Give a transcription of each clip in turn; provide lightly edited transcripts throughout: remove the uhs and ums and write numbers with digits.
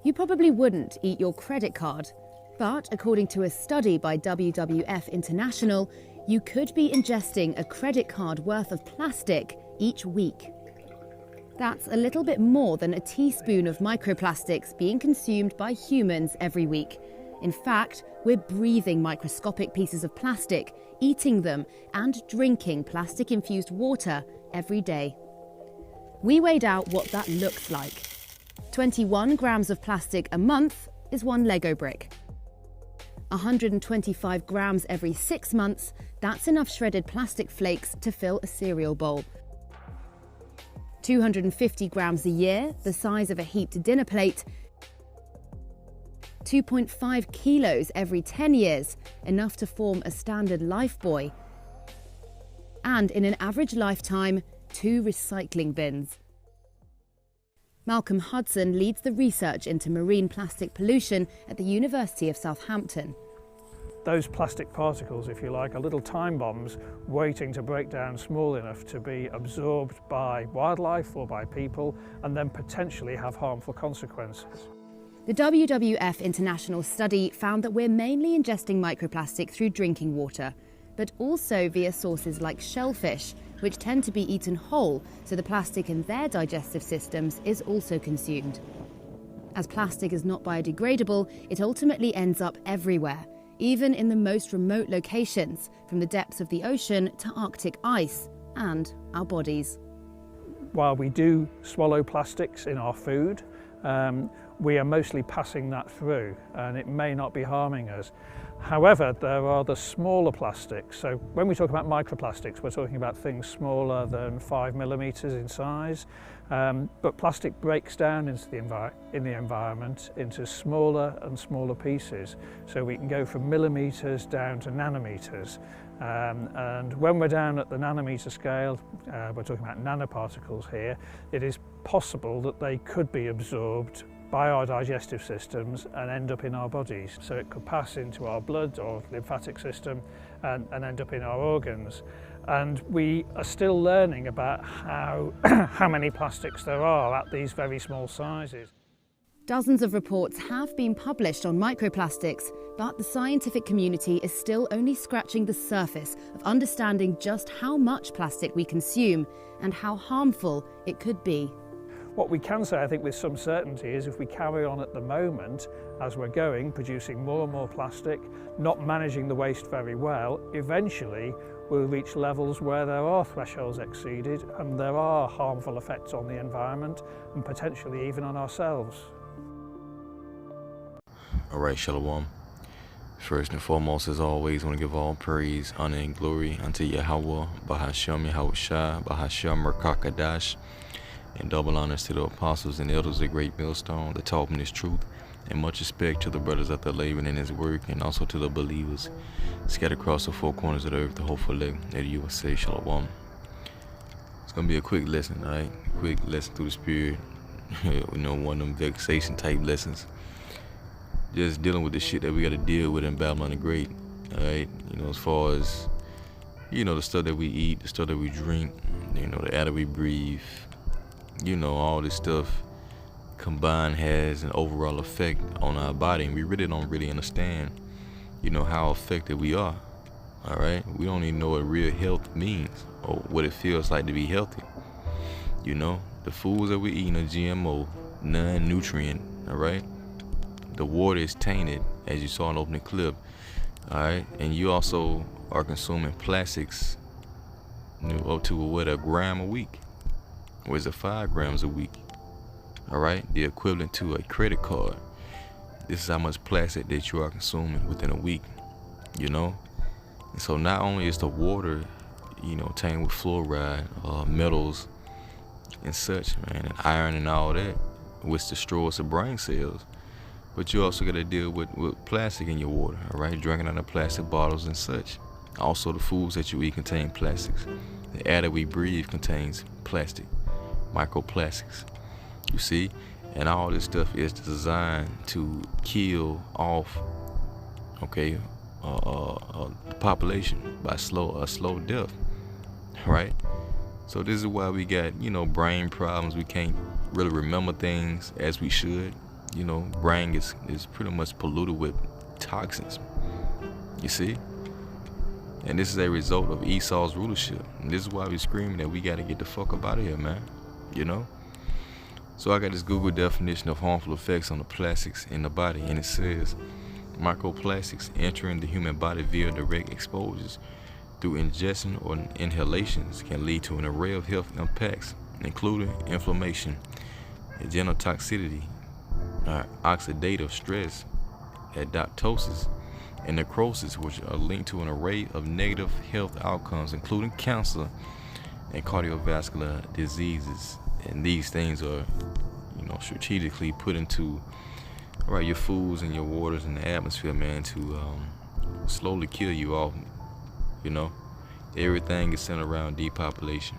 You probably wouldn't eat your credit card, but according to a study by WWF International, you could be ingesting a credit card worth of plastic each week. That's a little bit more than a teaspoon of microplastics being consumed by humans every week. In fact, we're breathing microscopic pieces of plastic, eating them, and drinking plastic-infused water every day. We weighed out what that looks like. 21 grams of plastic a month is one Lego brick. 125 grams every 6 months, that's enough shredded plastic flakes to fill a cereal bowl. 250 grams a year, the size of a heaped dinner plate. 2.5 kilos every 10 years, enough to form a standard lifebuoy. And in an average lifetime, 2 recycling bins. Malcolm Hudson leads the research into marine plastic pollution at the University of Southampton. Those plastic particles, if you like, are little time bombs waiting to break down small enough to be absorbed by wildlife or by people and then potentially have harmful consequences. The WWF International study found that we're mainly ingesting microplastic through drinking water, but also via sources like shellfish, which tend to be eaten whole, so the plastic in their digestive systems is also consumed. As plastic is not biodegradable, it ultimately ends up everywhere, even in the most remote locations, from the depths of the ocean to Arctic ice, and our bodies. While we do swallow plastics in our food, we are mostly passing that through, and it may not be harming us. However, there are the smaller plastics. So when we talk about microplastics, we're talking about things smaller than 5 millimeters in size. But plastic breaks down into in the environment into smaller and smaller pieces. So we can go from millimeters down to nanometers. And when we're down at the nanometer scale, we're talking about nanoparticles here, it is possible that they could be absorbed by our digestive systems and end up in our bodies. So it could pass into our blood or lymphatic system and end up in our organs. And we are still learning about how many plastics there are at these very small sizes. Dozens of reports have been published on microplastics, but the scientific community is still only scratching the surface of understanding just how much plastic we consume and how harmful it could be. What we can say, I think, with some certainty is if we carry on at the moment, as we're going, producing more and more plastic, not managing the waste very well, eventually we'll reach levels where there are thresholds exceeded and there are harmful effects on the environment and potentially even on ourselves. All right, Shalom. First and foremost, as always, I want to give all praise, honor, and glory unto Yahweh, Bahashem Yahushua, Bahashem Merkakadash, and double honors to the apostles and elders of Great Millstone that taught me this truth, and much respect to the brothers out there laboring in his work, and also to the believers scattered across the 4 corners of the earth, the hopeful leg that you will say Shalom. It's going to be a quick lesson, all right? Quick lesson through the spirit. One of them vexation type lessons. Just dealing with the shit that we got to deal with in Babylon the Great, all right? As far as, the stuff that we eat, the stuff that we drink, the air that we breathe, all this stuff combined has an overall effect on our body, and we really don't understand, how affected we are, all right? We don't even know what real health means or what it feels like to be healthy. The foods that we eat are GMO, non-nutrient, all right? The water is tainted, as you saw in the opening clip, all right? And you also are consuming plastics, up to a gram a week. Or is it 5 grams a week? All right, the equivalent to a credit card. This is how much plastic that you are consuming within a week, And so not only is the water, tainted with fluoride, metals and such, man, and iron and all that, which destroys the brain cells, but you also got to deal with plastic in your water, all right? Drinking out of plastic bottles and such. Also, the foods that you eat contain plastics. The air that we breathe contains plastic. Microplastics, you see, and all this stuff is designed to kill off, the population by a slow death, right? So this is why we got, brain problems. We can't really remember things as we should. brain is pretty much polluted with toxins. You see? And this is a result of Esau's rulership. And this is why we're screaming that we got to get the fuck up out of here, man. So I got this Google definition of harmful effects on the plastics in the body, and it says microplastics entering the human body via direct exposures through ingestion or inhalations can lead to an array of health impacts, including inflammation, genotoxicity, oxidative stress, apoptosis, and necrosis, which are linked to an array of negative health outcomes, including cancer and cardiovascular diseases. And these things are, strategically put into your foods and your waters and the atmosphere, man, to slowly kill you off. Everything is centered around depopulation.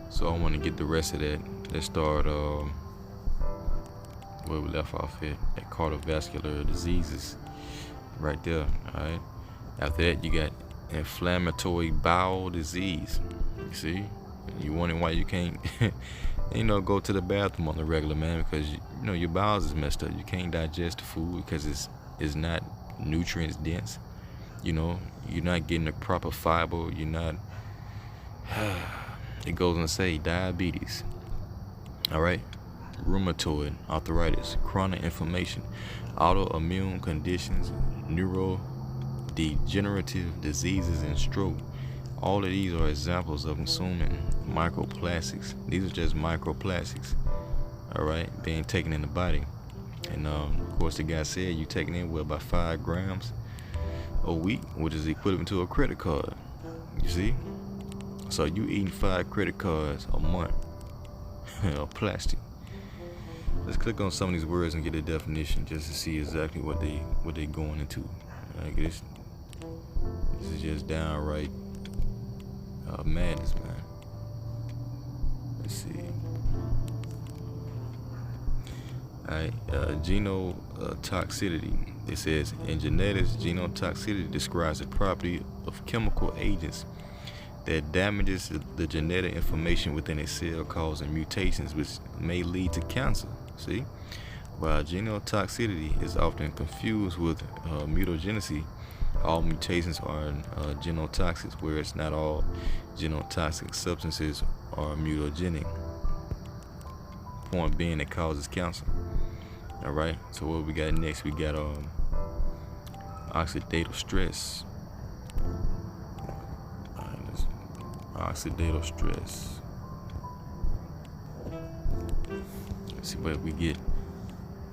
So I want to get the rest of that. Let's start where we left off at cardiovascular diseases. Right there, all right. After that, you got inflammatory bowel disease. You see, you wondering why you can't, go to the bathroom on the regular, man, because your bowels is messed up. You can't digest the food because it's not nutrients dense. You're not getting the proper fiber. You're not. It goes on to say diabetes. All right. Rheumatoid arthritis, chronic inflammation, autoimmune conditions, neurodegenerative diseases, and stroke. All of these are examples of consuming microplastics. These are just microplastics, all right, being taken in the body. And of course, the guy said you taking in about 5 grams a week, which is equivalent to a credit card. You see? So you eating 5 credit cards a month of plastic. Let's click on some of these words and get a definition just to see exactly what they going into. This is just downright madness, man. Let's see. Alright, genotoxicity. It says in genetics, genotoxicity describes the property of chemical agents that damages the genetic information within a cell, causing mutations which may lead to cancer. See? While genotoxicity is often confused with mutagenicity, all mutations are genotoxic, whereas not all genotoxic substances are mutagenic. Point being, it causes cancer. All right. So what we got next? We got oxidative stress. All right, oxidative stress. Let's see what we get.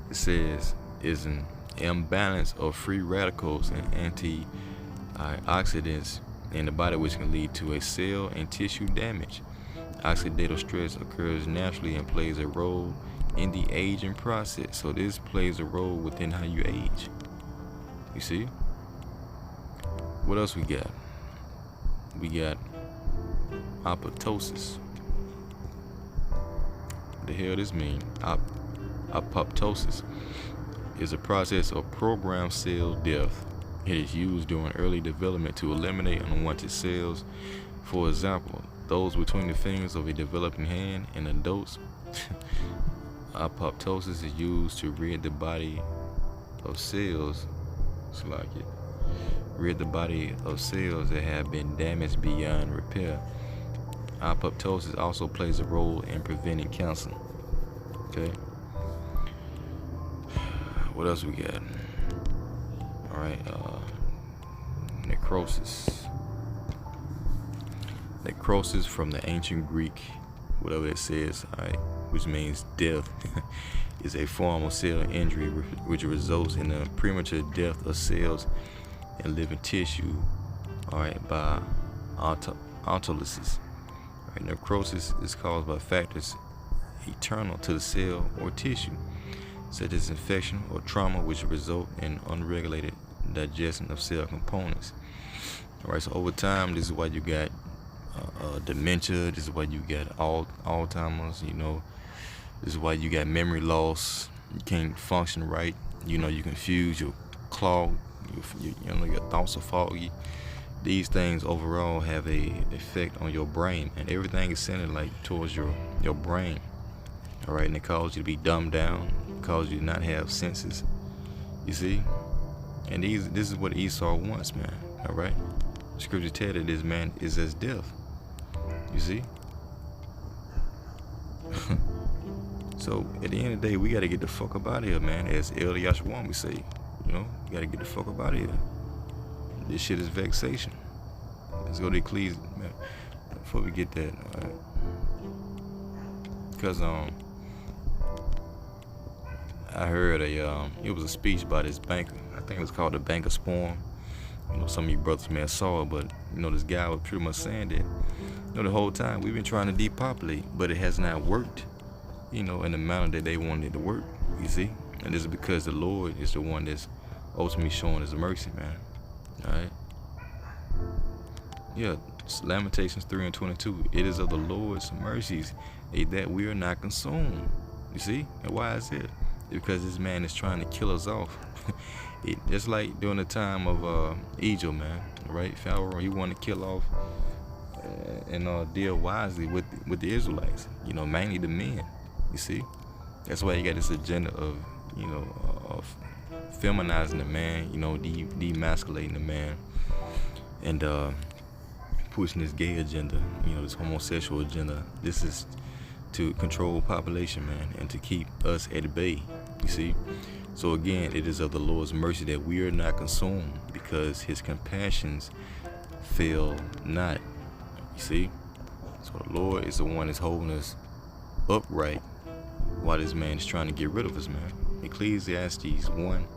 It says is an imbalance of free radicals and antioxidants in the body, which can lead to a cell and tissue damage. Oxidative stress occurs naturally and plays a role in the aging process. So this plays a role within how you age. You see? What else we got? We got apoptosis. What the hell this mean? Apoptosis is a process of programmed cell death. It is used during early development to eliminate unwanted cells. For example, those between the fingers of a developing hand in adults. Apoptosis is used to rid the body of cells. Rid the body of cells that have been damaged beyond repair. Apoptosis also plays a role in preventing cancer. Okay. What else we got? All right. Necrosis. Necrosis from the ancient Greek, whatever it says, all right, which means death, is a form of cell injury which results in the premature death of cells and living tissue, all right, by autolysis. All right, necrosis is caused by factors internal to the cell or tissue, such as infection or trauma, which result in unregulated digestion of cell components. All right, so over time, this is why you got dementia. This is why you got Alzheimer's. This is why you got memory loss. You can't function right. You confuse, you're clogged. Your thoughts are foggy. These things overall have a effect on your brain, and everything is centered towards your brain. All right, and it causes you to be dumbed down, causes you to not have senses. You see, and this is what Esau wants, man. All right, Scripture tell that this man is as death. You see. So at the end of the day, we got to get the fuck up out of here, man. As Elder Yashwan would say, you know, you got to get the fuck up out of here. This shit is vexation. Let's go to Ecclesiastes, man. Before we get that, all right? Because I heard it was a speech by this banker. I think it was called the Banker's Forum. You know, some of you brothers may have saw it, but you know, this guy was pretty much saying that, you know, the whole time we've been trying to depopulate, but it has not worked, you know, in the manner that they wanted it to work, you see? And this is because the Lord is the one that's ultimately showing his mercy, man. All right? Yeah, Lamentations 3:22. It is of the Lord's mercies that we are not consumed. You see? And why is it? Because this man is trying to kill us off. Just like during the time of Egypt, man. Right? Pharaoh, he wanted to kill off and deal wisely with the Israelites. You know, mainly the men. You see? That's why he got this agenda of, you know, of feminizing the man, you know, demasculating the man, and pushing this gay agenda, you know, this homosexual agenda. This is to control population, man, and to keep us at bay, you see? So again, it is of the Lord's mercy that we are not consumed, because his compassions fail not, you see? So the Lord is the one that's holding us upright while this man is trying to get rid of us, man. Ecclesiastes 1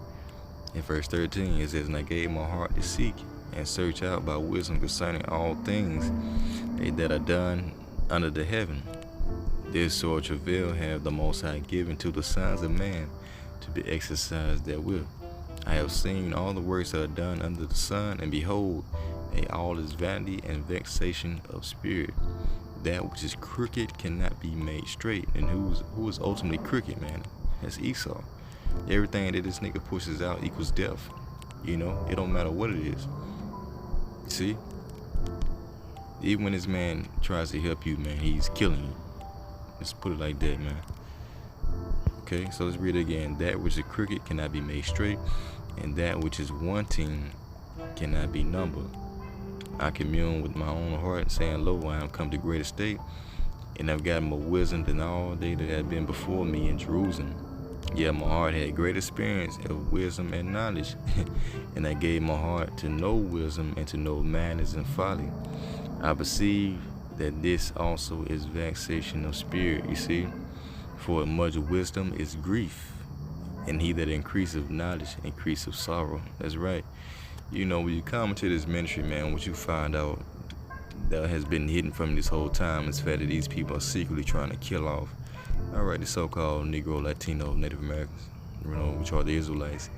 and verse 13, it says, and I gave my heart to seek and search out by wisdom concerning all things that are done under the heaven. This sort of travail have the Most High given to the sons of man to be exercised therewith. I have seen all the works that are done under the sun, and behold, all is vanity and vexation of spirit. That which is crooked cannot be made straight. And who is ultimately crooked, man? That's Esau. Everything that this nigga pushes out equals death. You know, it don't matter what it is. See? Even when this man tries to help you, man, he's killing you. Let's put it like that, man. Okay, so let's read it again. That which is crooked cannot be made straight, and that which is wanting cannot be numbered. I commune with my own heart, saying, lo, I am come to great estate, and I've got more wisdom than all they that have been before me in Jerusalem. Yeah, my heart had great experience of wisdom and knowledge, and I gave my heart to know wisdom and to know madness and folly. I perceive that this also is vexation of spirit, you see? For much wisdom is grief, and he that increaseth knowledge increaseth sorrow. That's right. You know, when you come into this ministry, man, what you find out that has been hidden from you this whole time is the fact that these people are secretly trying to kill off, all right, the so-called Negro, Latino, Native Americans, you know, which are the Israelites.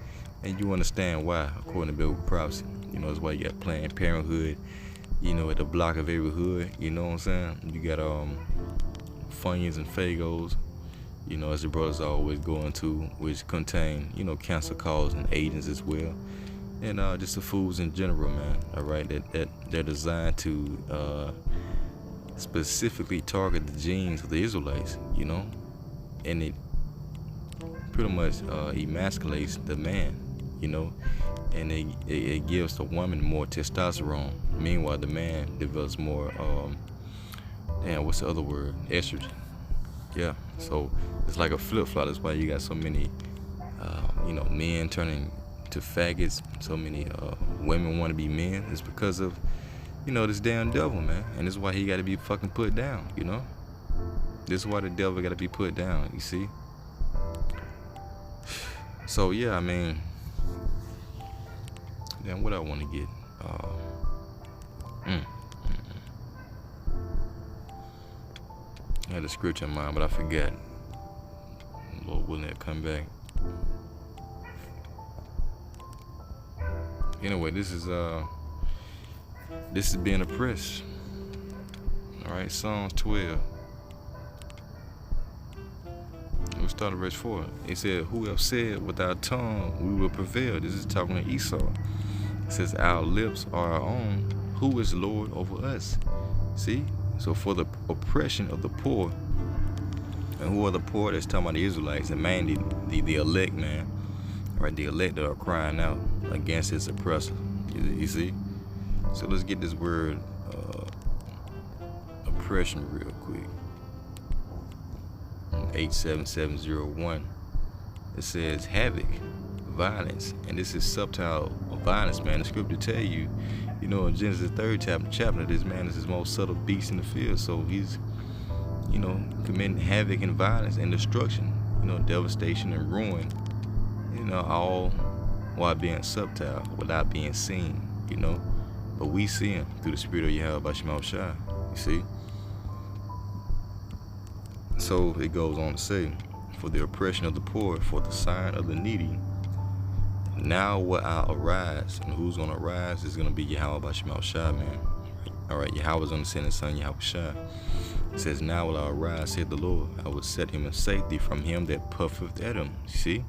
And you understand why, according to biblical prophecy. You know, that's why you got Planned Parenthood, you know, at the block of every hood, you know what I'm saying? You got Funyuns and Fagos, you know, as the brothers always go into, which contain, you know, cancer-causing agents as well. And just the foods in general, man, all right, that they're designed to specifically target the genes of the Israelites, you know, and it pretty much emasculates the man, you know, and it gives the woman more testosterone. Meanwhile, the man develops more, what's the other word? Estrogen. Yeah, so it's like a flip-flop. That's why you got so many, you know, men turning to faggots. So many women want to be men. It's because of, you know, this damn devil, man. And this is why he got to be fucking put down, you know? This is why the devil got to be put down, you see? So, yeah, I mean, then what I want to get? I had a scripture in mind, but I forgot. Lord willing, it'll come back. Anyway, this is being oppressed. All right, Psalms 12. We'll start at verse 4. It said, who have said with our tongue we will prevail? This is talking to Esau. It says, our lips are our own. Who is Lord over us? See? So for the oppression of the poor, And who are the poor? That's talking about the Israelites, and man, the elect, man. Right, the elect that are crying out against its oppressor. You see? So let's get this word oppression real quick. 87701. It says havoc, violence, and this is subtle violence, man. The scripture tell you, you know, in Genesis 3rd chapter, this man is his most subtle beast in the field. So he's, you know, committing havoc and violence and destruction, you know, devastation and ruin, you know, all while being subtle, without being seen, you know. But we see him through the spirit of Yahweh by Shema Shai, you see. So it goes on to say, for the oppression of the poor, for the sign of the needy, now will I arise. And who's going to arise is going to be Yahweh by Shema Shai, man. All right, Yahweh's going to send his son Yahweh Shai. It says, now will I arise, said the Lord. I will set him in safety from him that puffeth at him. You see?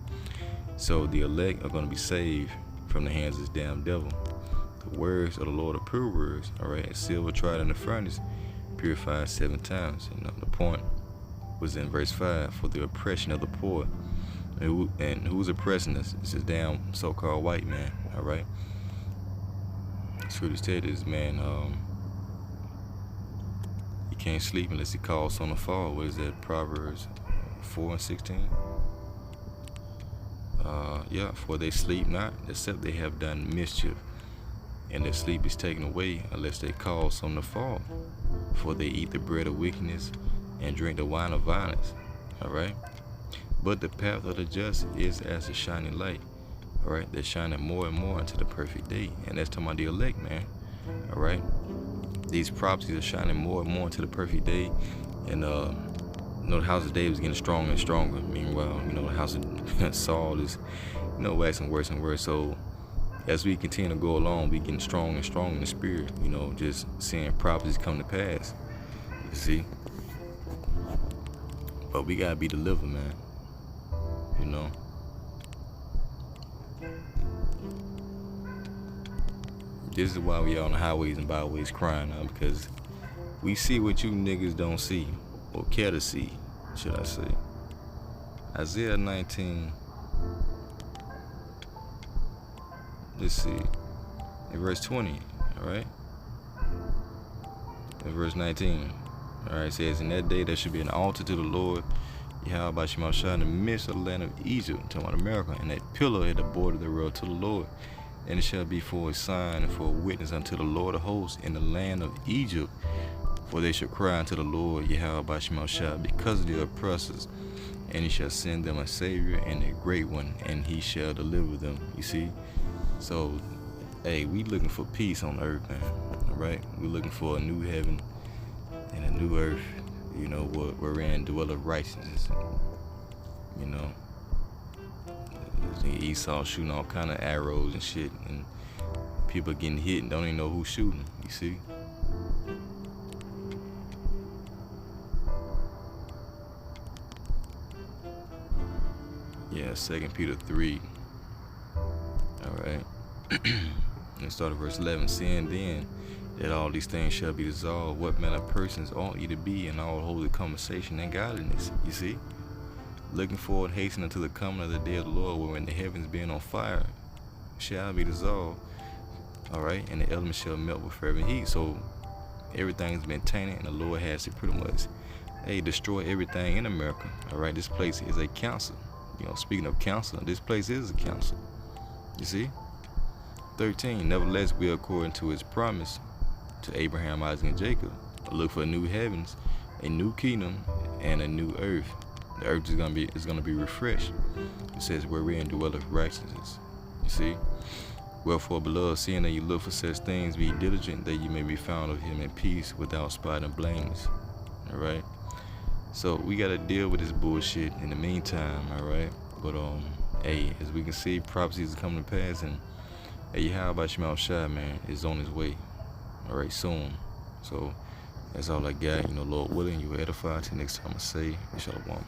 So the elect are going to be saved from the hands of this damn devil. The words of the Lord are pure words. All right, silver tried in the furnace, purified 7 times. You know, the point was in verse 5, for the oppression of the poor. And who's oppressing us? It's this damn so-called white man. All right. Scripture said this man, he can't sleep unless he calls on the fall. What is that? Proverbs 4:16. Yeah, for they sleep not, except they have done mischief, and their sleep is taken away unless they cause on the fall. For they eat the bread of wickedness and drink the wine of violence. All right. But the path of the just is as a shining light. All right, they're shining more and more into the perfect day, and that's talking about the elect, man. All right, these prophecies are shining more and more into the perfect day, and you know, the house of David is getting stronger and stronger. Meanwhile, you know, the house of Saul is, you know, waxing worse and worse. So as we continue to go along, we getting stronger and stronger in the spirit. You know, just seeing prophecies come to pass. You see, but we gotta be delivered, man. You know. This is why we out on the highways and byways crying now, because we see what you niggas don't see, or care to see, should I say. Isaiah 19, let's see, in verse 20, all right? In verse 19, all right, it says, in that day there should be an altar to the Lord, Yahweh by Shema Shai, in the midst of the land of Egypt, talking about America, and that pillar at the border thereof to the Lord. And it shall be for a sign and for a witness unto the Lord of hosts in the land of Egypt. For they shall cry unto the Lord, Yahweh by Shema Shai, because of the oppressors. And he shall send them a Savior and a great one, and he shall deliver them. You see? So, hey, we looking for peace on earth, man. All right? We looking for a new heaven and a new earth, you know, wherein dwelleth righteousness. You know? Esau shooting all kind of arrows and shit, and people getting hit and don't even know who's shooting. You see? Yeah, 2 Peter 3. All right. Let's start at verse 11. Seeing then that all these things shall be dissolved, what manner of persons ought ye to be in all holy conversation and godliness? You see? Looking forward, hastening to the coming of the day of the Lord, wherein the heavens being on fire shall be dissolved. All right, and the elements shall melt with fervent heat. So everything's been tainted, and the Lord has to pretty much, hey, destroy everything in America. All right, this place is a council. You know, speaking of council, this place is a council. You see? 13. Nevertheless, we, according to his promise to Abraham, Isaac, and Jacob, look for new heavens, a new kingdom, and a new earth. The earth is gonna be refreshed. It says, wherein dwelleth righteousness. You see? Wherefore, beloved, seeing that you look for such things, be diligent that you may be found of him in peace, without spot and blameless. All right. So we gotta deal with this bullshit in the meantime. All right. But hey, as we can see, prophecies are coming to pass, and hey, Yahweh by Shema Shai, man, is on his way. All right, soon. So that's all I got. You know, Lord willing, you will edify. Till next time I say, Shalom.